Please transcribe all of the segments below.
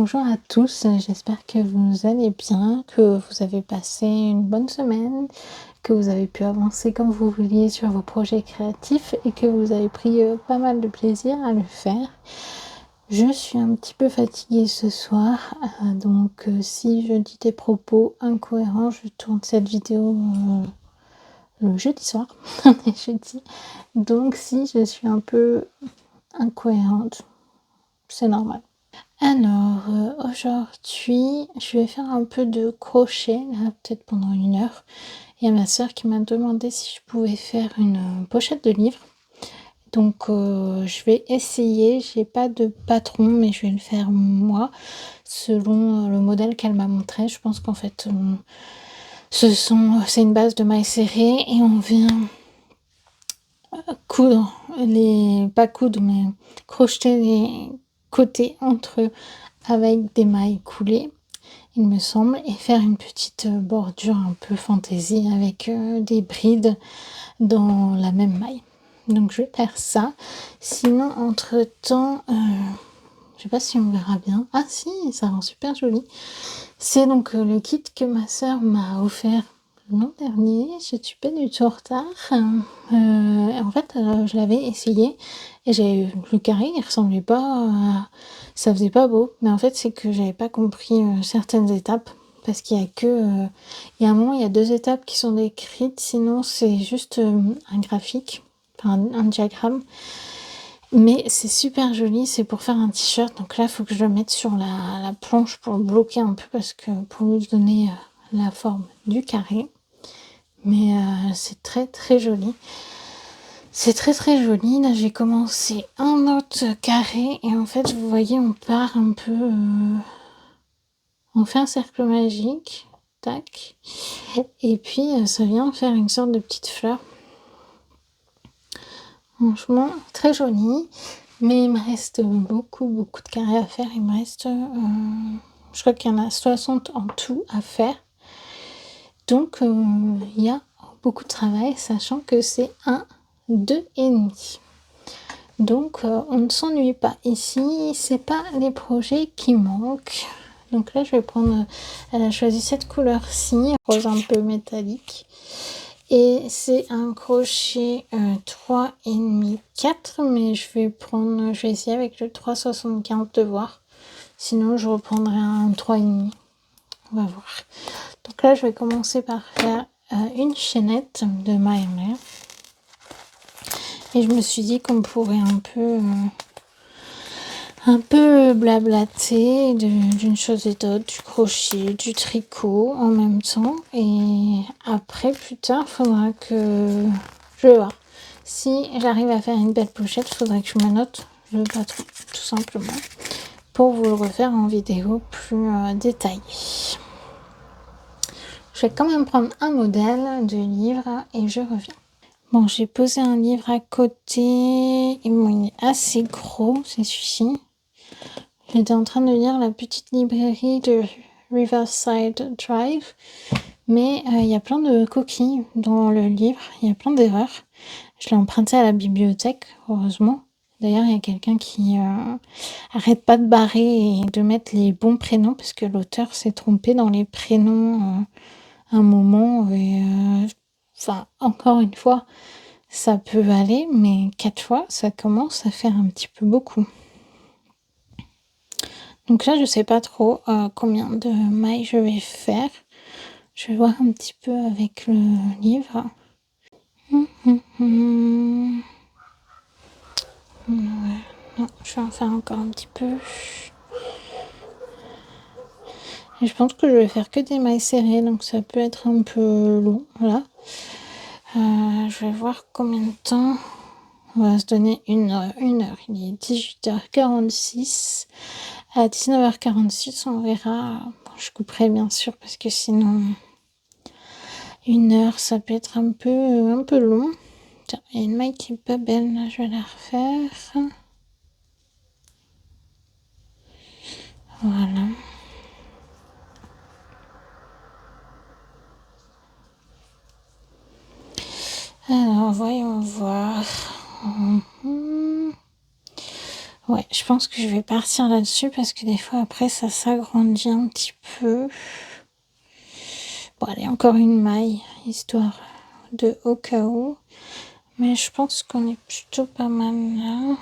Bonjour à tous, j'espère que vous allez bien, que vous avez passé une bonne semaine, que vous avez pu avancer comme vous vouliez sur vos projets créatifs et que vous avez pris pas mal de plaisir à le faire. Je suis un petit peu fatiguée ce soir, donc si je dis des propos incohérents, je tourne cette vidéo le jeudi soir, on est jeudi, donc si je suis un peu incohérente, c'est normal. Alors, aujourd'hui, je vais faire un peu de crochet, là, peut-être pendant 1 heure. Il y a ma sœur qui m'a demandé si je pouvais faire une pochette de livre. Donc, je vais essayer. J'ai pas de patron, mais je vais le faire moi, selon le modèle qu'elle m'a montré. Je pense qu'en fait, c'est une base de mailles serrées et on vient coudre pas coudre, mais crocheter les côtés entre eux avec des mailles coulées, il me semble, et faire une petite bordure un peu fantaisie avec des brides dans la même maille. Donc je vais faire ça. Sinon, entre-temps, je sais pas si on verra bien. Ah si, ça rend super joli. C'est donc le kit que ma sœur m'a offert l'an dernier. Je suis pas du tout en retard. En fait, je l'avais essayé et le carré, il ressemblait pas à... Ça faisait pas beau, mais en fait, c'est que j'avais pas compris certaines étapes. Parce qu'il y a que... il y a un moment, il y a 2 étapes qui sont décrites, sinon c'est juste un graphique, enfin un diagramme. Mais c'est super joli, c'est pour faire un t-shirt. Donc là, il faut que je le mette sur la planche pour le bloquer un peu, parce que pour lui donner la forme du carré. Mais c'est très très joli. C'est très très joli. Là, j'ai commencé un autre carré et en fait, vous voyez, on part un peu... on fait un cercle magique, tac, et puis ça vient faire une sorte de petite fleur. Franchement, très joli. Mais il me reste beaucoup de carrés à faire. Il me reste... je crois qu'il y en a 60 en tout à faire. Donc, il y a beaucoup de travail, sachant que c'est 1, 2 et demi. Donc, on ne s'ennuie pas ici. C'est pas les projets qui manquent. Donc là, je vais prendre... elle a choisi cette couleur-ci, rose un peu métallique. Et c'est un crochet 3,5, 4, mais je vais essayer avec le 3,75 de voir. Sinon, je reprendrai un 3,5. On va voir. Donc là, je vais commencer par faire une chaînette de Maimer. Et je me suis dit qu'on pourrait un peu blablater d'une chose et d'autre, du crochet, du tricot en même temps. Et après, plus tard, il faudra que... je vais voir. Si j'arrive à faire une belle pochette, il faudra que je me note le patron, tout simplement, pour vous le refaire en vidéo plus détaillée. Je vais quand même prendre un modèle de livre et je reviens. Bon, j'ai posé un livre à côté. Il est assez gros, c'est celui-ci. J'étais en train de lire La petite librairie de Riverside Drive. Mais il y a plein de coquilles dans le livre. Il y a plein d'erreurs. Je l'ai emprunté à la bibliothèque, heureusement. D'ailleurs, il y a quelqu'un qui arrête pas de barrer et de mettre les bons prénoms, parce que l'auteur s'est trompé dans les prénoms un moment. Et, enfin, encore une fois, ça peut aller, mais 4 fois, ça commence à faire un petit peu beaucoup. Donc là, je sais pas trop combien de mailles je vais faire. Je vais voir un petit peu avec le livre. Ouais, non, je vais en faire encore un petit peu. Et je pense que je vais faire que des mailles serrées, donc ça peut être un peu long. Voilà. Je vais voir combien de temps. On va se donner une heure. Il est 18h46. À 19h46, on verra. Bon, je couperai bien sûr, parce que sinon 1 heure, ça peut être un peu long. Tiens, il y a une maille qui est pas belle, là, je vais la refaire. Voilà. Alors, voyons voir. Ouais, je pense que je vais partir là-dessus parce que des fois après ça s'agrandit un petit peu. Bon allez, encore une maille, histoire de au cas où. Mais je pense qu'on est plutôt pas mal là.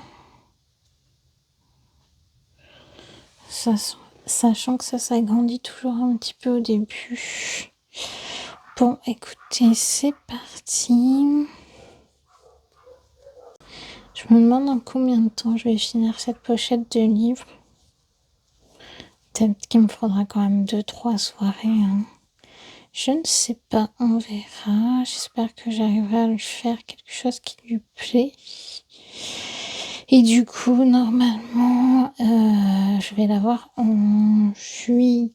Sachant que ça s'agrandit toujours un petit peu au début. Bon, écoutez, c'est parti. Je me demande en combien de temps je vais finir cette pochette de livre. Peut-être qu'il me faudra quand même 2-3 soirées. Hein. Je ne sais pas, on verra. J'espère que j'arriverai à lui faire quelque chose qui lui plaît. Et du coup, normalement, je vais l'avoir en juillet.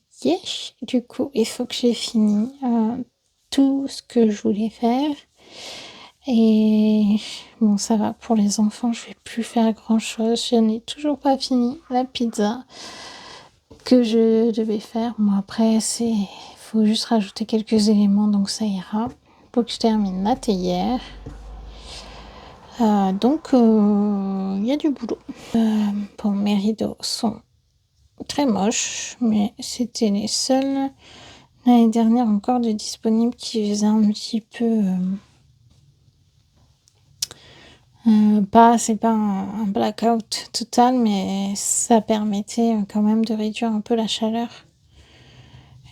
Du coup, il faut que j'ai fini tout ce que je voulais faire. Et bon, ça va, pour les enfants, je vais plus faire grand-chose. Je n'ai toujours pas fini la pizza que je devais faire. Bon, après, faut juste rajouter quelques éléments, donc ça ira. Faut que je termine la théière. Donc, il y a du boulot. Bon, mes rideaux sont très moches, mais c'était les seuls l'année dernière encore de disponibles qui faisaient un petit peu... c'est pas un blackout total, mais ça permettait quand même de réduire un peu la chaleur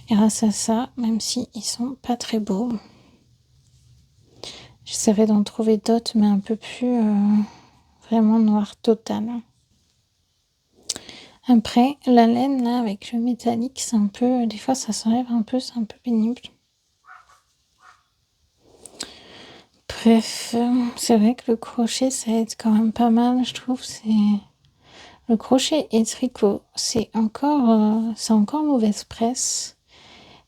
grâce à ça, même si ils sont pas très beaux. J'essaierai d'en trouver d'autres, mais un peu plus vraiment noir total. Après, la laine là avec le métallique, c'est un peu, des fois ça s'enlève un peu, c'est un peu pénible. Bref, c'est vrai que le crochet ça aide quand même pas mal, je trouve. Le crochet et tricot, c'est encore mauvaise presse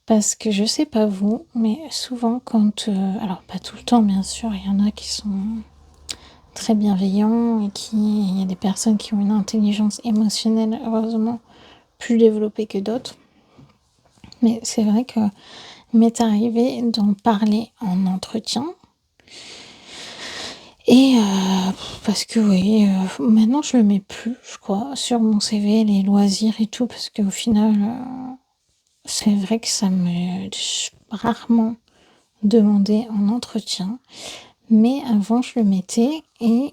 parce que je sais pas vous, mais souvent quand, alors pas tout le temps bien sûr, il y en a qui sont très bienveillants et il y a des personnes qui ont une intelligence émotionnelle heureusement plus développée que d'autres. Mais c'est vrai que m'est arrivé d'en parler en entretien. Et parce que oui, maintenant je le mets plus, je crois, sur mon CV, les loisirs et tout, parce qu'au final, c'est vrai que ça me rarement demandé en entretien. Mais avant, je le mettais et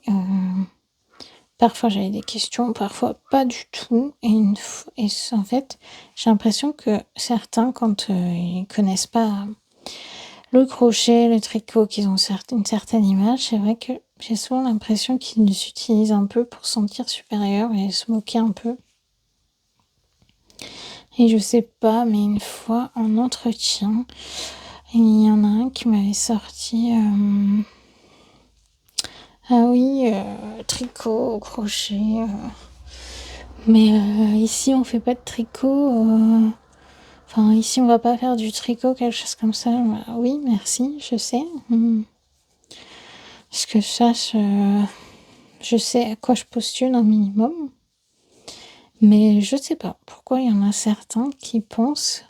parfois j'avais des questions, parfois pas du tout. Et en fait, j'ai l'impression que certains, quand ils connaissent pas le crochet, le tricot, qu'ils ont une certaine image, c'est vrai que j'ai souvent l'impression qu'ils les utilisent un peu pour se sentir supérieurs et se moquer un peu. Et je sais pas, mais une fois en entretien, il y en a un qui m'avait sorti ah oui, tricot, crochet. Mais ici on fait pas de tricot. Enfin, ici on va pas faire du tricot, quelque chose comme ça. Oui, merci, je sais. Parce que ça, je sais à quoi je postule un minimum. Mais je sais pas pourquoi il y en a certains qui pensent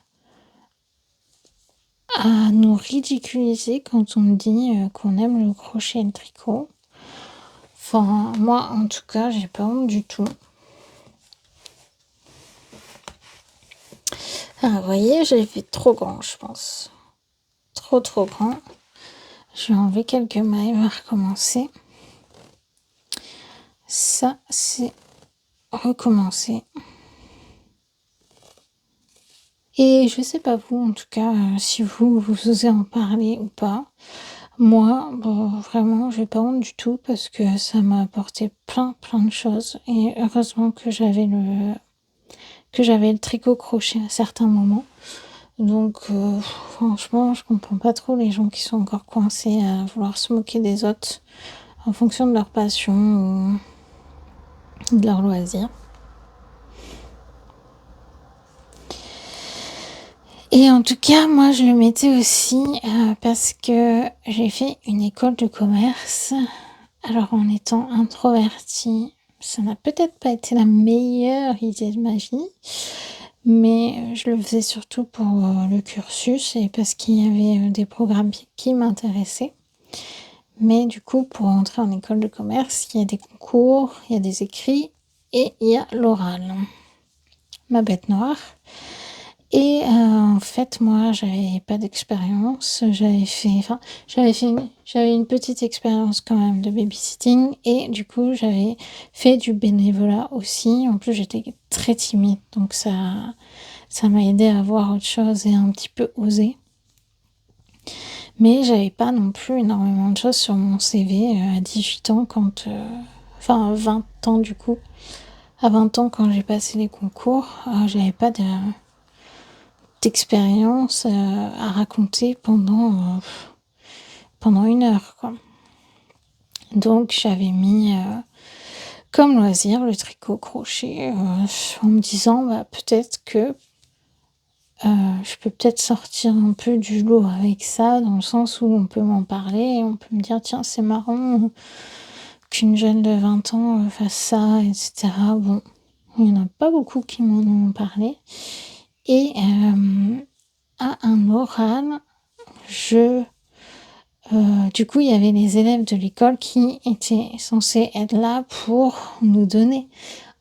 à nous ridiculiser quand on dit qu'on aime le crochet et le tricot. Enfin, moi en tout cas, j'ai pas honte du tout. Ah, vous voyez, je l'ai fait trop grand, je pense. Trop grand. Je vais enlever quelques mailles, on va recommencer. Ça, c'est recommencer. Et je sais pas vous, en tout cas, si vous osez en parler ou pas. Moi, bon, vraiment, j'ai pas honte du tout parce que ça m'a apporté plein de choses. Et heureusement que j'avais le tricot crochet à certains moments. Donc, franchement, je comprends pas trop les gens qui sont encore coincés à vouloir se moquer des autres en fonction de leur passion ou de leur loisir. Et en tout cas, moi, je le mettais aussi parce que j'ai fait une école de commerce. Alors, en étant introvertie, ça n'a peut-être pas été la meilleure idée de ma vie, mais je le faisais surtout pour le cursus et parce qu'il y avait des programmes qui m'intéressaient. Mais du coup, pour entrer en école de commerce, il y a des concours, il y a des écrits et il y a l'oral, ma bête noire. Et en fait, moi, j'avais pas d'expérience. J'avais une petite expérience quand même de babysitting et du coup, j'avais fait du bénévolat aussi. En plus, j'étais très timide, donc ça m'a aidé à voir autre chose et un petit peu oser. Mais j'avais pas non plus énormément de choses sur mon CV à 18 ans enfin 20 ans du coup. À 20 ans quand j'ai passé les concours, j'avais pas d'expérience à raconter pendant 1 heure, quoi. Donc j'avais mis comme loisir le tricot-crochet en me disant peut-être que je peux peut-être sortir un peu du lot avec ça, dans le sens où on peut m'en parler et on peut me dire tiens c'est marrant qu'une jeune de 20 ans fasse ça, etc. Bon, il n'y en a pas beaucoup qui m'en ont parlé. Et à un oral, du coup, il y avait les élèves de l'école qui étaient censés être là pour nous donner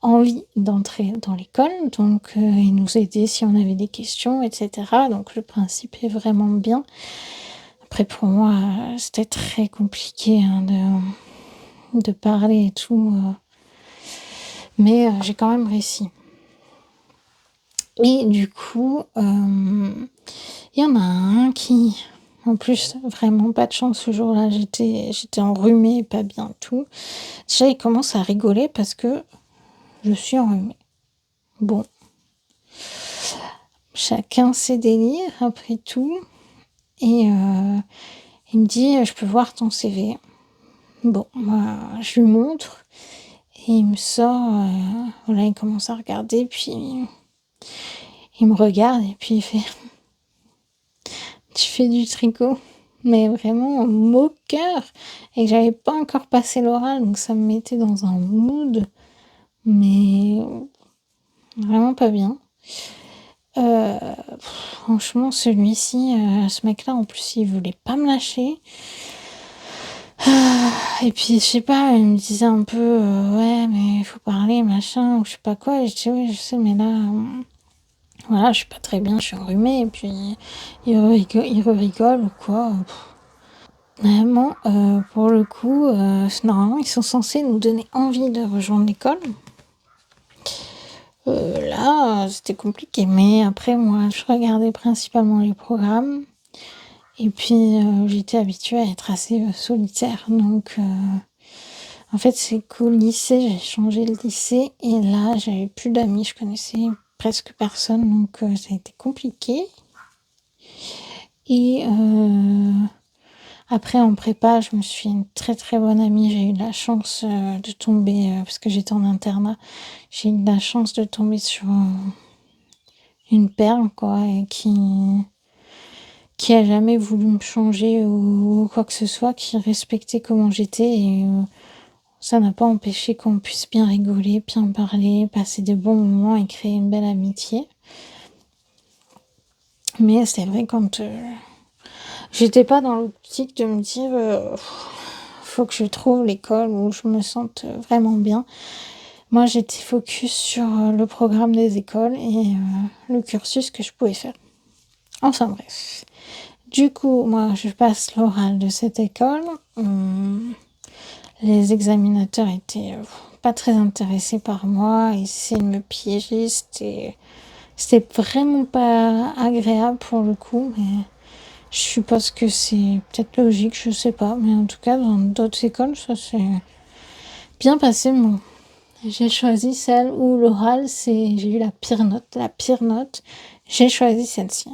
envie d'entrer dans l'école, donc et nous aider si on avait des questions, etc. Donc le principe est vraiment bien. Après, pour moi, c'était très compliqué de parler et tout, mais j'ai quand même réussi. Et du coup, il y en a un qui, en plus, vraiment pas de chance ce jour-là, j'étais enrhumée, pas bien tout. Déjà, il commence à rigoler parce que je suis enrhumée. Bon, chacun ses délires après tout. Et il me dit, je peux voir ton CV. Bon, moi, je lui montre et il me sort, voilà, il commence à regarder, puis il me regarde et puis il fait, tu fais du tricot, mais vraiment moqueur, et que j'avais pas encore passé l'oral, donc ça me mettait dans un mood, mais vraiment pas bien. Franchement, celui-ci, ce mec-là, en plus, il voulait pas me lâcher. Et puis, je sais pas, il me disait un peu, ouais, mais il faut parler, machin, ou je sais pas quoi. Et je dis, oui, je sais, mais là, voilà, je suis pas très bien, je suis enrhumée. Et puis, il rigole ou quoi. Vraiment, pour le coup, normalement, ils sont censés nous donner envie de rejoindre l'école. Là, c'était compliqué. Mais après, moi, je regardais principalement les programmes. Et puis, j'étais habituée à être assez solitaire. Donc, en fait, c'est qu'au lycée, j'ai changé le lycée. Et là, j'avais plus d'amis. Je connaissais presque personne. Donc, ça a été compliqué. Et après, en prépa, je me suis fait une très très bonne amie. J'ai eu de la chance de tomber, parce que j'étais en internat, j'ai eu de la chance de tomber sur une perle, quoi, et qui a jamais voulu me changer ou quoi que ce soit, qui respectait comment j'étais. Et ça n'a pas empêché qu'on puisse bien rigoler, bien parler, passer des bons moments et créer une belle amitié. Mais c'est vrai, quand j'étais pas dans l'optique de me dire faut que je trouve l'école où je me sente vraiment bien. Moi, j'étais focus sur le programme des écoles et le cursus que je pouvais faire. Enfin bref. Du coup, moi, je passe l'oral de cette école. Les examinateurs étaient pas très intéressés par moi. Ils essayaient de me piéger. C'était vraiment pas agréable pour le coup, mais je suppose que c'est peut-être logique, je sais pas. Mais en tout cas, dans d'autres écoles, ça s'est bien passé. Bon, j'ai choisi celle où l'oral, j'ai eu la pire note. La pire note, j'ai choisi celle-ci.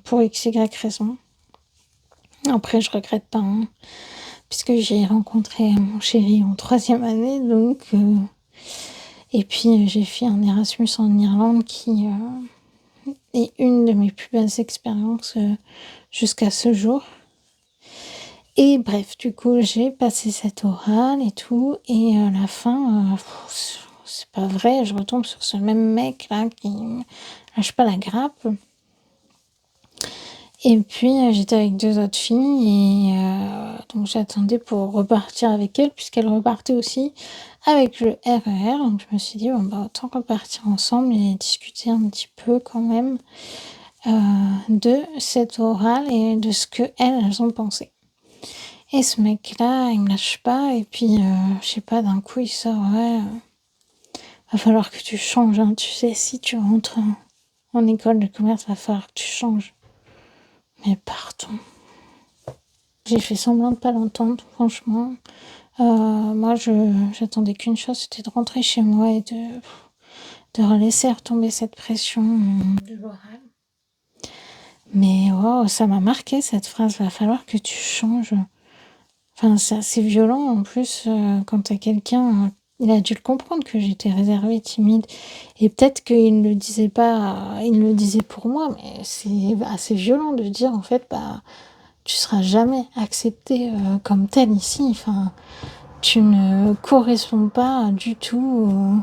Pour XY raison. Après, je regrette pas, hein, puisque j'ai rencontré mon chéri en 3e année, donc... Et puis, j'ai fait un Erasmus en Irlande qui est une de mes plus belles expériences jusqu'à ce jour. Et bref, du coup, j'ai passé cette orale et tout. Et à la fin, c'est pas vrai, je retombe sur ce même mec là qui me lâche pas la grappe. Et puis, j'étais avec 2 autres filles et donc j'attendais pour repartir avec elles puisqu'elles repartaient aussi avec le RER. Donc je me suis dit: «Bon, bah, autant repartir ensemble et discuter un petit peu quand même, de cet oral et de ce qu'elles, elles ont pensé». Et ce mec-là, il me lâche pas et puis, je sais pas, d'un coup, il sort: «Ouais, va falloir que tu changes, hein, tu sais, si tu rentres en école de commerce, va falloir que tu changes». Mais pardon. J'ai fait semblant de pas l'entendre, franchement. Moi, j'attendais qu'une chose, c'était de rentrer chez moi et de laisser retomber cette pression de l'oral. Mais waouh, ça m'a marqué cette phrase, va falloir que tu changes. Enfin, c'est assez violent en plus quand t'as quelqu'un. Il a dû le comprendre que j'étais réservée, timide. Et peut-être qu'il ne le disait pas, il le disait pour moi, mais c'est assez violent de dire en fait, bah, tu seras jamais acceptée comme telle ici. Enfin, tu ne corresponds pas du tout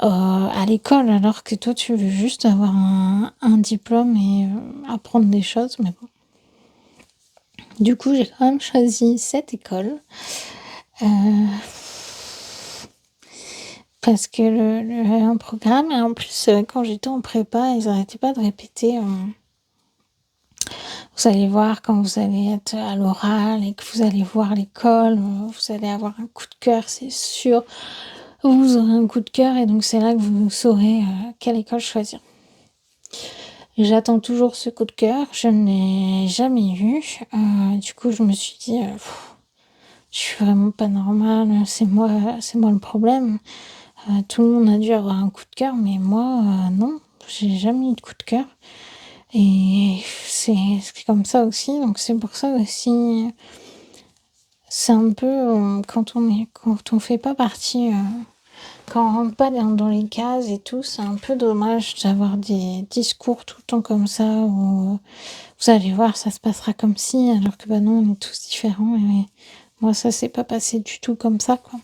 à l'école, alors que toi, tu veux juste avoir un diplôme et apprendre des choses. Mais bon. Du coup, j'ai quand même choisi cette école. Parce que un programme, et en plus, quand j'étais en prépa, ils arrêtaient pas de répéter. Vous allez voir quand vous allez être à l'oral et que vous allez voir l'école, vous allez avoir un coup de cœur, c'est sûr. Vous aurez un coup de cœur et donc c'est là que vous saurez quelle école choisir. J'attends toujours ce coup de cœur, je ne l'ai jamais eu. Du coup, je me suis dit, je suis vraiment pas normale, c'est moi le problème. Tout le monde a dû avoir un coup de cœur, mais moi, non, j'ai jamais eu de coup de cœur. Et c'est comme ça aussi, donc c'est pour ça aussi, c'est un peu quand on fait pas partie, quand on rentre pas dans les cases et tout, c'est un peu dommage d'avoir des discours tout le temps comme ça où vous allez voir, ça se passera comme si, alors que bah non, on est tous différents. Et moi, ça s'est pas passé du tout comme ça, quoi.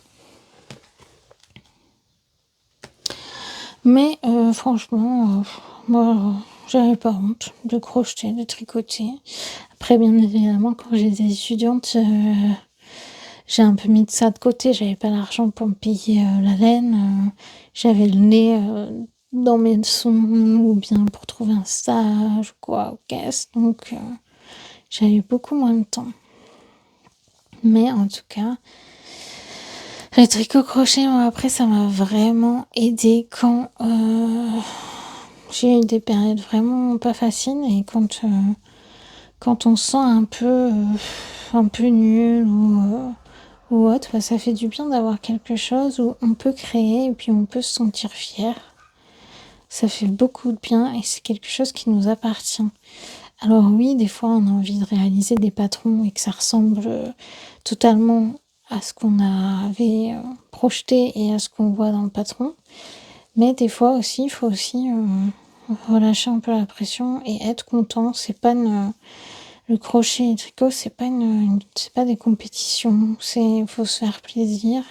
Mais franchement, moi, j'avais pas honte de crocheter, de tricoter. Après, bien évidemment, quand j'étais étudiante, j'ai un peu mis de ça de côté. J'avais pas l'argent pour me payer la laine. J'avais le nez dans mes leçons ou bien pour trouver un stage ou quoi, aux caisses. Donc, j'avais beaucoup moins de temps. Mais en tout cas, le tricot-crochet, moi, après, ça m'a vraiment aidé quand j'ai eu des périodes vraiment pas faciles et quand on se sent un peu nul ou autre, bah, ça fait du bien d'avoir quelque chose où on peut créer et puis on peut se sentir fier. Ça fait beaucoup de bien et c'est quelque chose qui nous appartient. Alors oui, des fois, on a envie de réaliser des patrons et que ça ressemble totalement à ce qu'on avait projeté et à ce qu'on voit dans le patron. Mais des fois aussi, il faut aussi relâcher un peu la pression et être content. C'est pas le crochet et le tricot, c'est pas des compétitions. Faut se faire plaisir,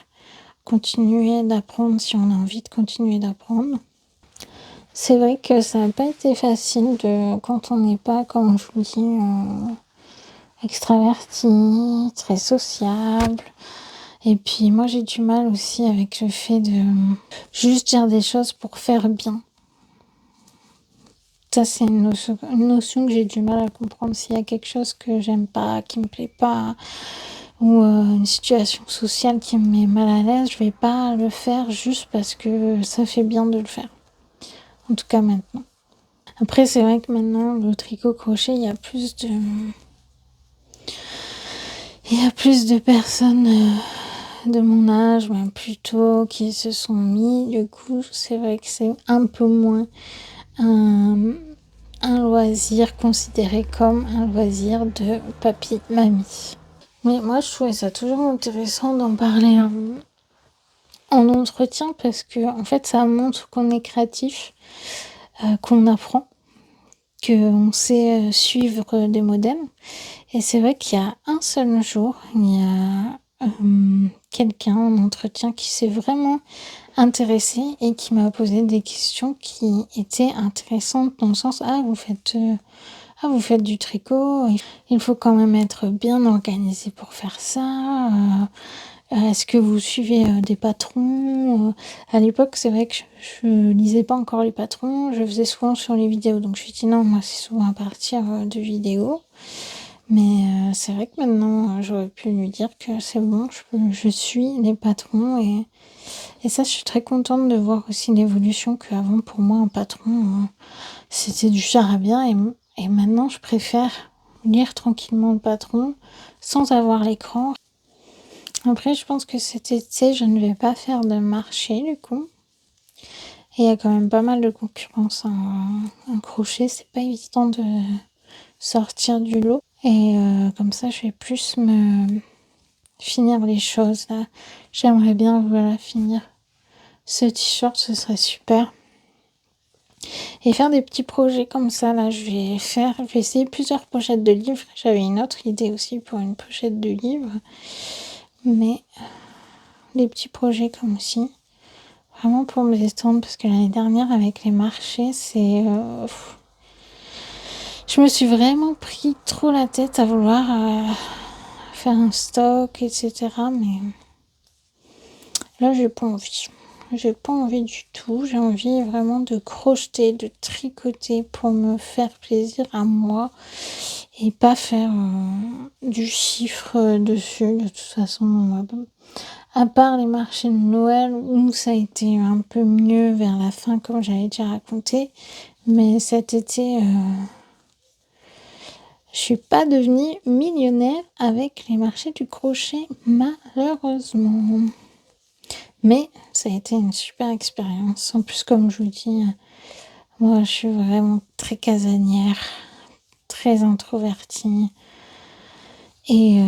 continuer d'apprendre si on a envie de continuer d'apprendre. C'est vrai que ça n'a pas été facile quand on n'est pas, comme je vous dis, extraverti, très sociable. Et puis moi j'ai du mal aussi avec le fait de juste dire des choses pour faire bien. Ça c'est une notion que j'ai du mal à comprendre. S'il y a quelque chose que j'aime pas, qui me plaît pas, ou une situation sociale qui me met mal à l'aise, je vais pas le faire juste parce que ça fait bien de le faire. En tout cas maintenant. Après c'est vrai que maintenant le tricot-crochet, il y a plus de personnes de mon âge, même plutôt, qui se sont mis. Du coup, c'est vrai que c'est un peu moins un loisir considéré comme un loisir de papy-mamie. Mais moi, je trouvais ça toujours intéressant d'en parler en entretien parce que, en fait, ça montre qu'on est créatif, qu'on apprend, qu'on sait suivre des modèles. Et c'est vrai qu'il y a un seul jour, il y a quelqu'un en entretien qui s'est vraiment intéressé et qui m'a posé des questions qui étaient intéressantes dans le sens ah, vous faites du tricot, il faut quand même être bien organisé pour faire ça. Est-ce que vous suivez des patrons? À l'époque, c'est vrai que je lisais pas encore les patrons, je faisais souvent sur les vidéos. Donc je me suis dit non, moi c'est souvent à partir de vidéos. Mais c'est vrai que maintenant, j'aurais pu lui dire que c'est bon, je suis les patrons. Et ça, je suis très contente de voir aussi l'évolution qu'avant, pour moi, un patron, c'était du charabia. Et maintenant, je préfère lire tranquillement le patron sans avoir l'écran. Après, je pense que cet été, je ne vais pas faire de marché, du coup. Et il y a quand même pas mal de concurrence en crochet. C'est pas évident de sortir du lot. Et comme ça, je vais plus me finir les choses, là. J'aimerais bien, voilà, finir ce t-shirt, ce serait super. Et faire des petits projets comme ça, là, je vais essayer plusieurs pochettes de livres. J'avais une autre idée aussi pour une pochette de livres. Mais des petits projets comme ci, vraiment pour me détendre, parce que l'année dernière, avec les marchés, je me suis vraiment pris trop la tête à vouloir faire un stock, etc. Mais là, j'ai pas envie. J'ai pas envie du tout. J'ai envie vraiment de crocheter, de tricoter pour me faire plaisir à moi et pas faire du chiffre dessus. De toute façon, à part les marchés de Noël où ça a été un peu mieux vers la fin, comme j'avais déjà raconté. Mais cet été, je suis pas devenue millionnaire avec les marchés du crochet, malheureusement. Mais ça a été une super expérience. En plus, comme je vous dis, moi, je suis vraiment très casanière, très introvertie et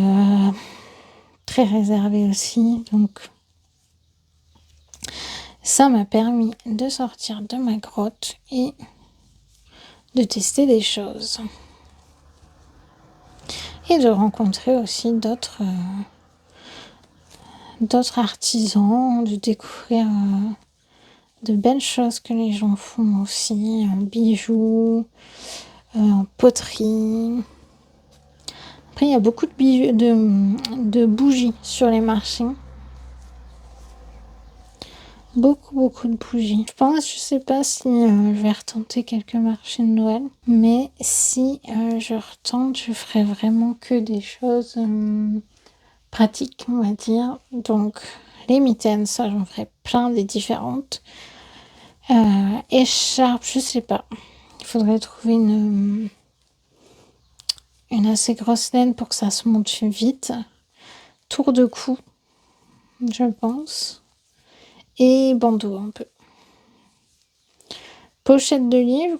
très réservée aussi. Donc, ça m'a permis de sortir de ma grotte et de tester des choses. Et de rencontrer aussi d'autres artisans, de découvrir de belles choses que les gens font aussi, en bijoux, en poterie. Après, il y a beaucoup de bougies sur les marchés. Beaucoup de bougies. Je sais pas si je vais retenter quelques marchés de Noël, mais si je retente, je ferai vraiment que des choses pratiques, on va dire. Donc, les mitaines, ça, j'en ferai plein des différentes. Écharpe, je sais pas. Il faudrait trouver une assez grosse laine pour que ça se monte vite. Tour de cou, je pense. Et bandeau un peu. Pochette de livres,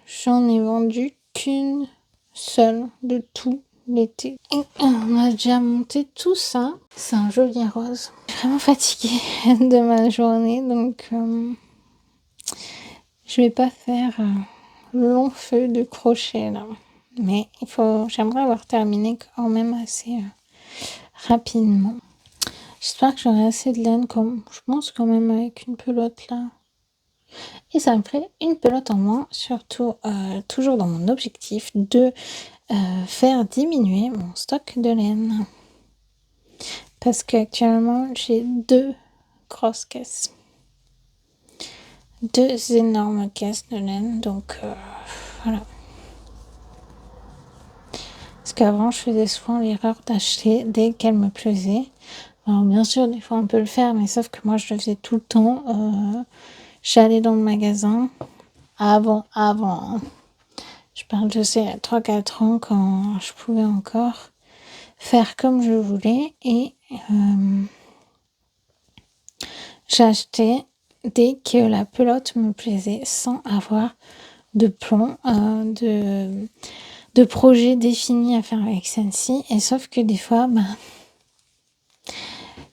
j'en ai vendu qu'une seule de tout l'été. Et on a déjà monté tout ça. C'est un joli rose. Je suis vraiment fatiguée de ma journée, donc je vais pas faire long feu de crochet là. Mais j'aimerais avoir terminé quand même assez rapidement. J'espère que j'aurai assez de laine, comme je pense quand même avec une pelote là. Et ça me ferait une pelote en moins, surtout toujours dans mon objectif de faire diminuer mon stock de laine. Parce qu'actuellement, j'ai 2 grosses caisses. 2 énormes caisses de laine, donc voilà. Parce qu'avant, je faisais souvent l'erreur d'acheter dès qu'elle me plaisait. Alors bien sûr, des fois on peut le faire, mais sauf que moi je le faisais tout le temps. J'allais dans le magasin avant, hein. Je parle de ces 3-4 ans quand je pouvais encore faire comme je voulais et j'achetais dès que la pelote me plaisait sans avoir de plan, de projet défini à faire avec celle-ci. Et sauf que des fois,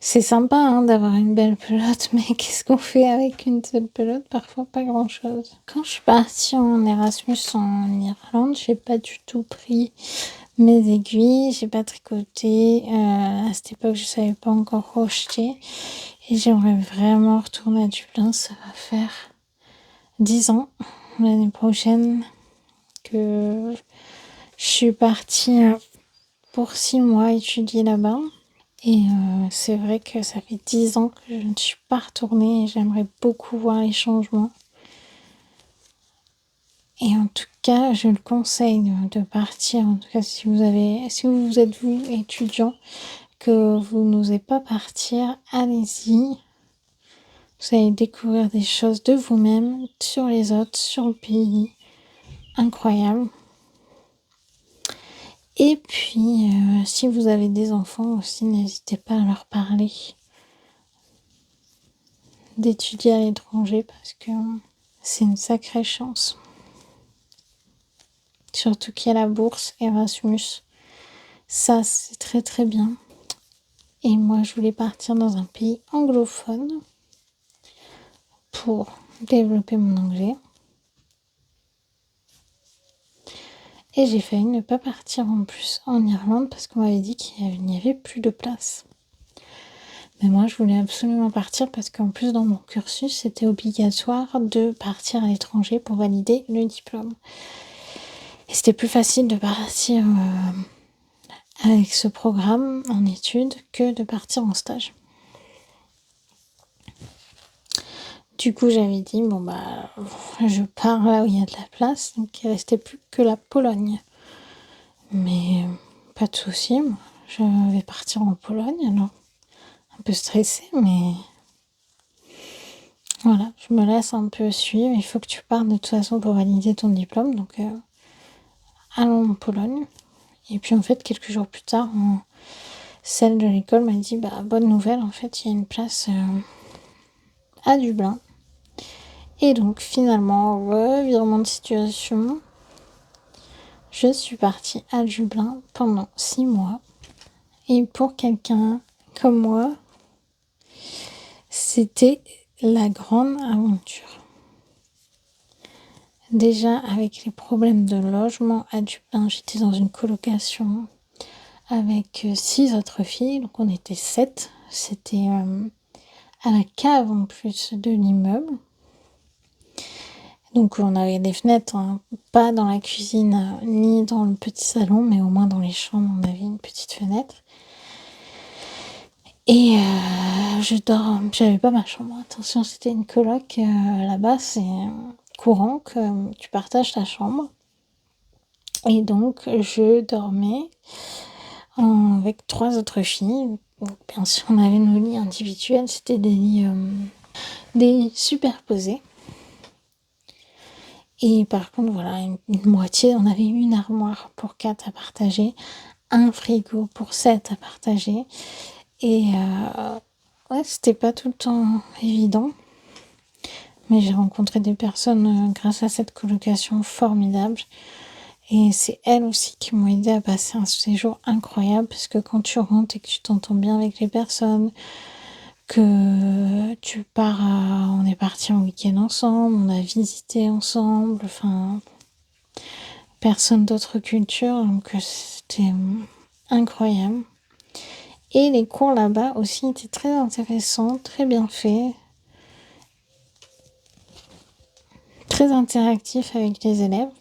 c'est sympa hein, d'avoir une belle pelote, mais qu'est-ce qu'on fait avec une seule pelote? Parfois pas grand-chose. Quand je suis partie en Erasmus en Irlande, j'ai pas du tout pris mes aiguilles, j'ai pas tricoté. À cette époque, je savais pas encore crocheter. Et j'aimerais vraiment retourner à Dublin. Ça va faire 10 ans l'année prochaine que Je suis partie pour 6 mois étudier là-bas. Et c'est vrai que ça fait 10 ans que je ne suis pas retournée et j'aimerais beaucoup voir les changements. Et en tout cas, je le conseille de partir. En tout cas, si vous êtes vous étudiant, que vous n'osez pas partir, allez-y. Vous allez découvrir des choses de vous-même, sur les autres, sur le pays. Incroyable. Et puis, si vous avez des enfants aussi, n'hésitez pas à leur parler d'étudier à l'étranger parce que c'est une sacrée chance. Surtout qu'il y a la bourse Erasmus. Ça, c'est très très bien. Et moi, je voulais partir dans un pays anglophone pour développer mon anglais. Et j'ai failli ne pas partir en plus en Irlande parce qu'on m'avait dit qu'il n'y avait plus de place. Mais moi, je voulais absolument partir parce qu'en plus, dans mon cursus, c'était obligatoire de partir à l'étranger pour valider le diplôme. Et c'était plus facile de partir avec ce programme en études que de partir en stage. Du coup, j'avais dit, je pars là où il y a de la place. Donc, il ne restait plus que la Pologne. Mais pas de souci, moi. Je vais partir en Pologne, alors. Un peu stressée, mais voilà, je me laisse un peu suivre. Il faut que tu partes de toute façon pour valider ton diplôme. Donc, allons en Pologne. Et puis, en fait, quelques jours plus tard, celle de l'école m'a dit, bonne nouvelle, en fait, il y a une place à Dublin. Et donc, finalement, revirement de situation. Je suis partie à Dublin pendant 6 mois. Et pour quelqu'un comme moi, c'était la grande aventure. Déjà, avec les problèmes de logement à Dublin, j'étais dans une colocation avec 6 autres filles, donc on était 7. C'était à la cave en plus de l'immeuble. Donc on avait des fenêtres, pas dans la cuisine ni dans le petit salon, mais au moins dans les chambres, on avait une petite fenêtre. Et j'avais pas ma chambre. Attention, c'était une coloc. Là-bas, c'est courant que tu partages ta chambre. Et donc, je dormais avec 3 autres filles. Donc, bien sûr, on avait nos lits individuels. C'était des lits superposés. Et par contre, voilà, une moitié, on avait une armoire pour 4 à partager, un frigo pour 7 à partager. Et c'était pas tout le temps évident. Mais j'ai rencontré des personnes grâce à cette colocation formidable. Et c'est elles aussi qui m'ont aidé à passer un séjour incroyable. Parce que quand tu rentres et que tu t'entends bien avec les personnes, que tu pars on est partis en week-end ensemble, on a visité ensemble, enfin, personnes d'autres cultures, donc c'était incroyable. Et les cours là-bas aussi étaient très intéressants, très bien faits, très interactifs avec les élèves.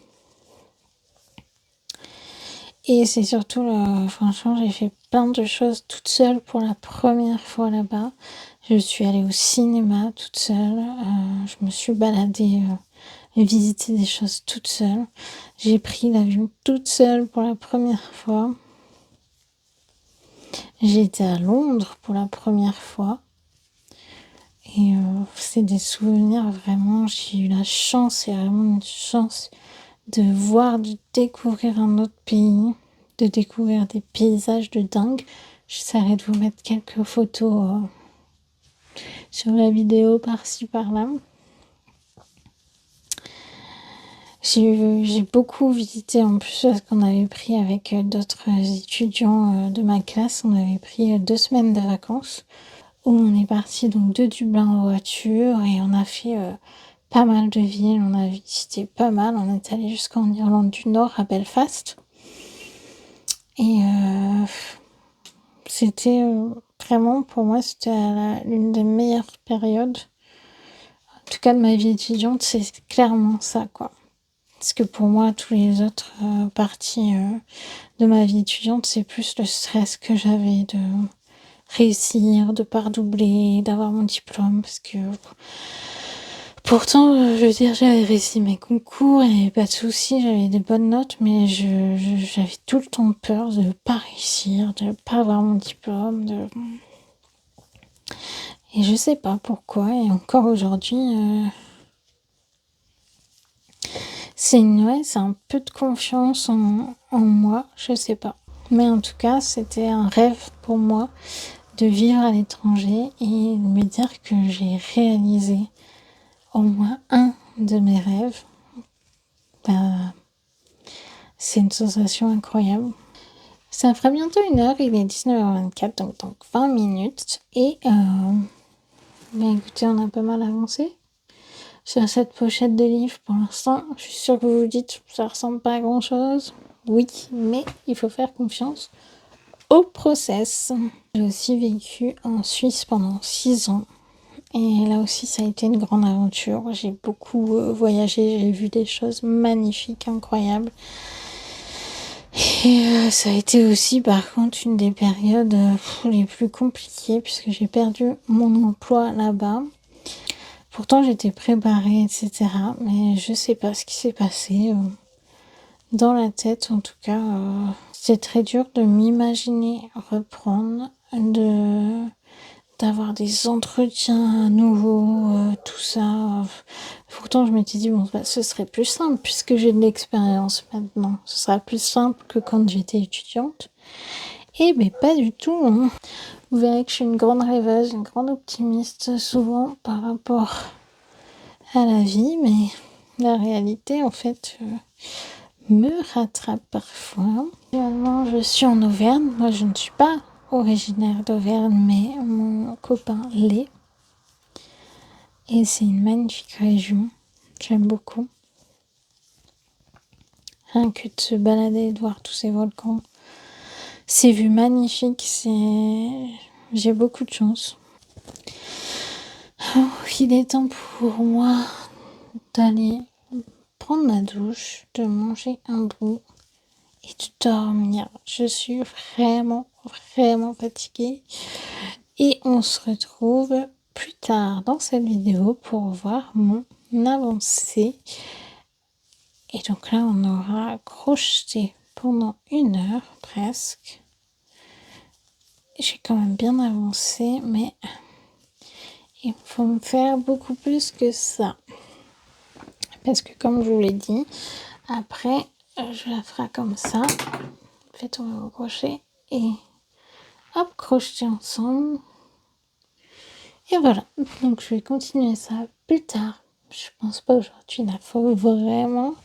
Et c'est surtout, franchement, j'ai fait plein de choses toute seule pour la première fois là-bas. Je suis allée au cinéma toute seule, je me suis baladée, visiter des choses toute seule. J'ai pris l'avion toute seule pour la première fois. J'ai été à Londres pour la première fois. Et c'est des souvenirs vraiment, j'ai eu la chance, c'est vraiment une chance de découvrir un autre pays, de découvrir des paysages de dingue. J'essaierai de vous mettre quelques photos sur la vidéo par-ci par-là. J'ai beaucoup visité en plus parce qu'on avait pris avec d'autres étudiants de ma classe, on avait pris 2 semaines de vacances où on est parti donc de Dublin en voiture et on a fait pas mal de villes, on a visité pas mal, on est allé jusqu'en Irlande du Nord à Belfast et c'était vraiment pour moi c'était l'une des meilleures périodes, en tout cas de ma vie étudiante, c'est clairement ça quoi. Parce que pour moi, tous les autres parties de ma vie étudiante, c'est plus le stress que j'avais de réussir, de pas redoubler, d'avoir mon diplôme. Parce que pourtant, je veux dire, j'avais réussi mes concours, il n'y avait pas de soucis, j'avais des bonnes notes, mais j'avais tout le temps peur de pas réussir, de pas avoir mon diplôme. Et je sais pas pourquoi, et encore aujourd'hui, c'est un peu de confiance en moi, je sais pas. Mais en tout cas, c'était un rêve pour moi de vivre à l'étranger et de me dire que j'ai réalisé au moins un de mes rêves. Bah, c'est une sensation incroyable. Ça fera bientôt 1 heure, il est 19h24, donc 20 minutes. Et écoutez, on a pas mal avancé sur cette pochette de livre pour l'instant. Je suis sûre que vous vous dites ça ressemble pas à grand chose. Oui, mais il faut faire confiance au process. J'ai aussi vécu en Suisse pendant 6 ans. Et là aussi, ça a été une grande aventure. J'ai beaucoup voyagé, j'ai vu des choses magnifiques, incroyables. Et ça a été aussi, par contre, une des périodes les plus compliquées puisque j'ai perdu mon emploi là-bas. Pourtant, j'étais préparée, etc. Mais je sais pas ce qui s'est passé dans la tête. En tout cas, c'est très dur de m'imaginer reprendre, d'avoir des entretiens à nouveau, tout ça. Pourtant, je m'étais dit, bon, bah, ce serait plus simple puisque j'ai de l'expérience maintenant. Ce sera plus simple que quand j'étais étudiante. Eh bien, pas du tout. Hein. Vous verrez que je suis une grande rêveuse, une grande optimiste souvent par rapport à la vie, mais la réalité, en fait, me rattrape parfois. Finalement, je suis en Auvergne. Moi, je ne suis pas originaire d'Auvergne, mais mon copain l'est. Et c'est une magnifique région. J'aime beaucoup. Rien que de se balader, de voir tous ces volcans. Ces vues magnifiques, j'ai beaucoup de chance. Oh, il est temps pour moi d'aller prendre ma douche, de manger un bout et de dormir. Je suis vraiment, vraiment fatiguée. Et on se retrouve plus tard dans cette vidéo pour voir mon avancée. Et donc là, on aura crocheté pendant 1 heure presque. J'ai quand même bien avancé, mais il faut me faire beaucoup plus que ça. Parce que comme je vous l'ai dit, après, je la ferai comme ça. Faites tomber vos crochets et hop, crocheter ensemble. Et voilà, donc je vais continuer ça plus tard. Je pense pas aujourd'hui, il faut vraiment,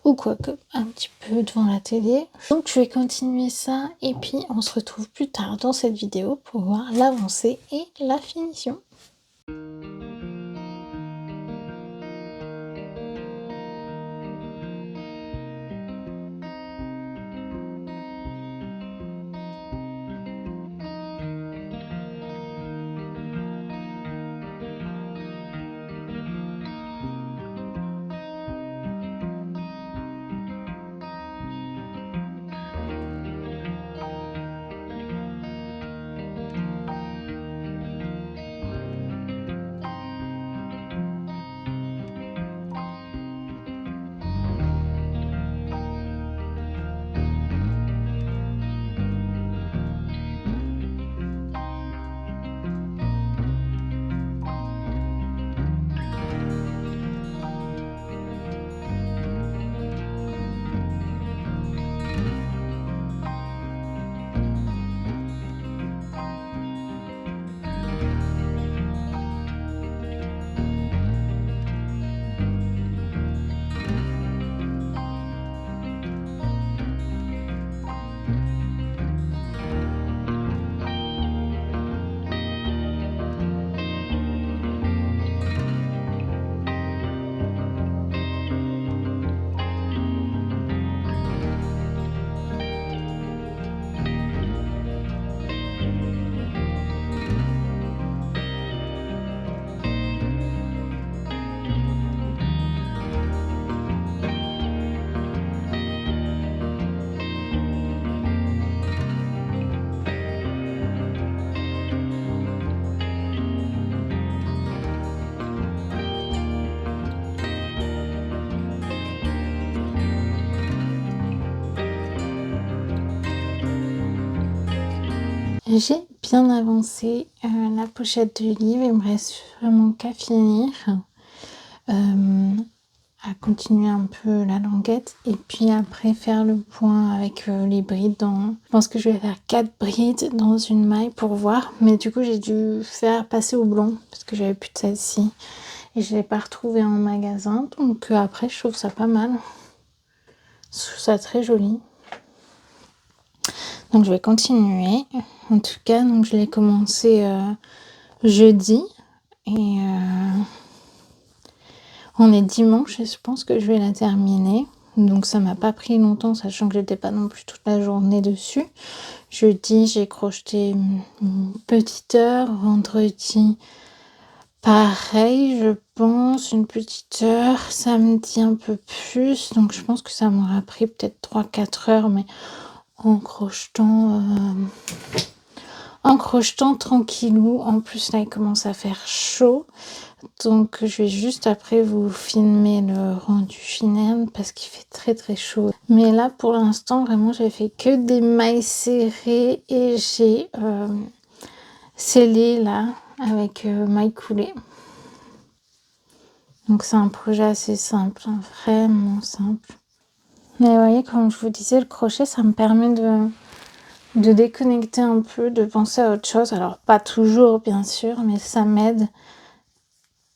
ou quoique un petit peu devant la télé. Donc je vais continuer ça et puis on se retrouve plus tard dans cette vidéo pour voir l'avancée et la finition. J'ai bien avancé la pochette du livre, il me reste vraiment qu'à finir, à continuer un peu la languette et puis après faire le point avec les brides je pense que je vais faire 4 brides dans une maille pour voir, mais du coup j'ai dû faire passer au blanc parce que j'avais plus de celle-ci et je l'ai pas retrouvée en magasin, donc après je trouve ça pas mal, je trouve ça très joli. Donc je vais continuer. En tout cas, donc je l'ai commencé jeudi et on est dimanche et je pense que je vais la terminer. Donc ça m'a pas pris longtemps, sachant que j'étais pas non plus toute la journée dessus. Jeudi, j'ai crocheté une petite heure. Vendredi, pareil, je pense, une petite heure. Samedi, un peu plus. Donc je pense que ça m'aura pris peut-être 3-4 heures, mais en crochetant tranquillou. En plus, là, il commence à faire chaud. Donc, je vais juste après vous filmer le rendu final parce qu'il fait très très chaud. Mais là, pour l'instant, vraiment, j'ai fait que des mailles serrées et j'ai scellé là avec mailles coulées. Donc, c'est un projet assez simple, hein, vraiment simple. Mais vous voyez, comme je vous disais, le crochet, ça me permet de déconnecter un peu, de penser à autre chose. Alors, pas toujours, bien sûr, mais ça m'aide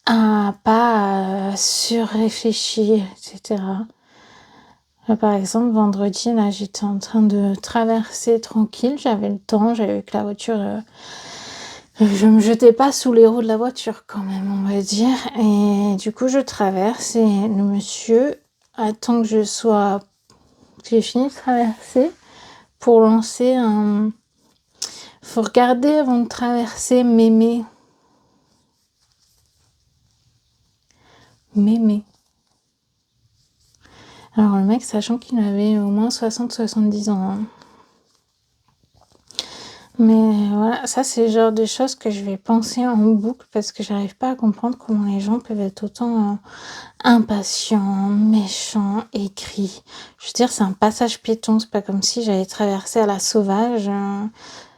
à pas surréfléchir, etc. Là, par exemple, vendredi, là, j'étais en train de traverser tranquille. J'avais le temps, j'avais vu que la voiture... je me jetais pas sous les roues de la voiture quand même, on va dire. Et du coup, je traverse et le monsieur attend que j'ai fini de traverser pour lancer un... Faut regarder avant de traverser mémé. Mémé. Alors le mec, sachant qu'il avait au moins 60-70 ans. Hein. Mais voilà, ça c'est le genre de choses que je vais penser en boucle parce que j'arrive pas à comprendre comment les gens peuvent être autant impatients, méchants, aigris. Je veux dire, c'est un passage piéton, c'est pas comme si j'allais traverser à la sauvage.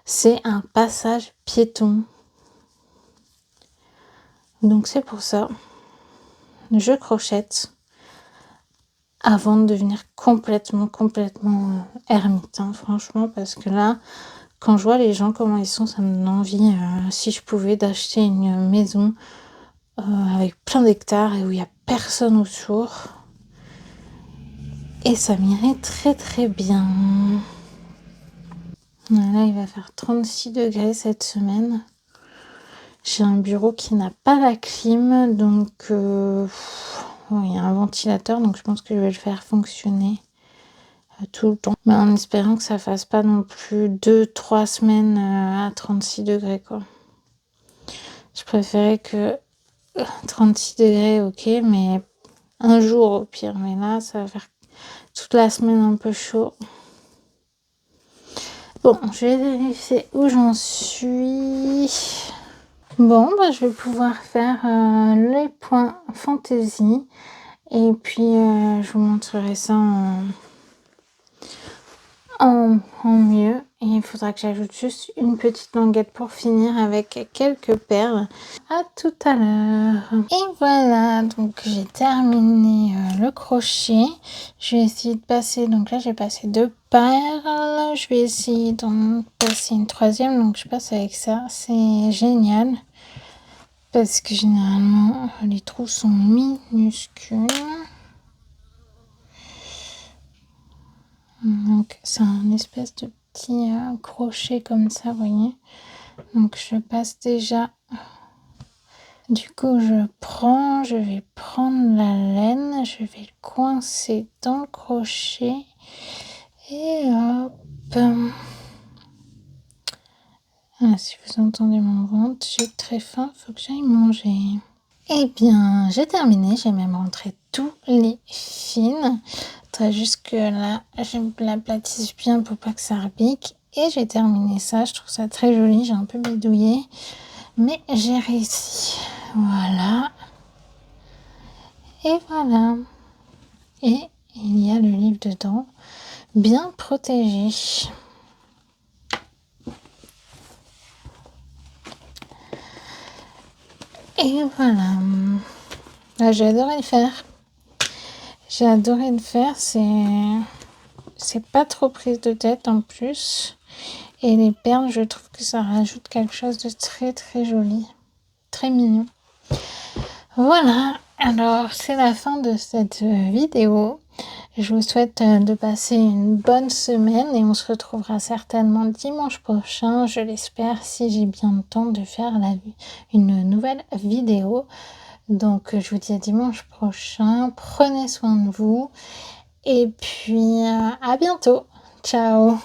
C'est un passage piéton. Donc c'est pour ça, je crochette avant de devenir complètement ermite, hein, franchement, parce que là, quand je vois les gens comment ils sont, ça me donne envie, si je pouvais, d'acheter une maison avec plein d'hectares et où il n'y a personne autour. Et ça m'irait très très bien. Là, il va faire 36 degrés cette semaine. J'ai un bureau qui n'a pas la clim, donc il y a un ventilateur, donc je pense que je vais le faire fonctionner tout le temps. Mais en espérant que ça fasse pas non plus 2-3 semaines à 36 degrés, quoi. Je préférais que 36 degrés, ok, mais un jour au pire. Mais là, ça va faire toute la semaine un peu chaud. Bon, je vais vérifier où j'en suis. Bon, bah, je vais pouvoir faire les points fantaisie. Et puis, je vous montrerai ça en mieux. Et il faudra que j'ajoute juste une petite languette pour finir avec quelques perles. À tout à l'heure. Et voilà, donc j'ai terminé le crochet. Je vais essayer de passer, donc là j'ai passé 2 perles. Je vais essayer d'en passer une 3e, donc je passe avec ça. C'est génial. Parce que généralement les trous sont minuscules. Donc c'est un espèce de petit crochet comme ça, vous voyez. Donc je passe déjà. Du coup je vais prendre la laine, je vais le coincer dans le crochet et hop. Ah, si vous entendez mon ventre, j'ai très faim, faut que j'aille manger. Eh bien, j'ai terminé, j'ai même rentré tous les fils. Faudrait juste que là, je l'aplatisse bien pour pas que ça repique. Et j'ai terminé ça, je trouve ça très joli, j'ai un peu bidouillé. Mais j'ai réussi. Voilà. Et voilà. Et il y a le livre dedans, bien protégé. Et voilà. Bah, j'ai adoré le faire. J'ai adoré le faire, c'est pas trop prise de tête en plus. Et les perles, je trouve que ça rajoute quelque chose de très très joli, très mignon. Voilà, alors c'est la fin de cette vidéo. Je vous souhaite de passer une bonne semaine et on se retrouvera certainement dimanche prochain, je l'espère, si j'ai bien le temps de faire une nouvelle vidéo. Donc je vous dis à dimanche prochain, prenez soin de vous et puis à bientôt. Ciao.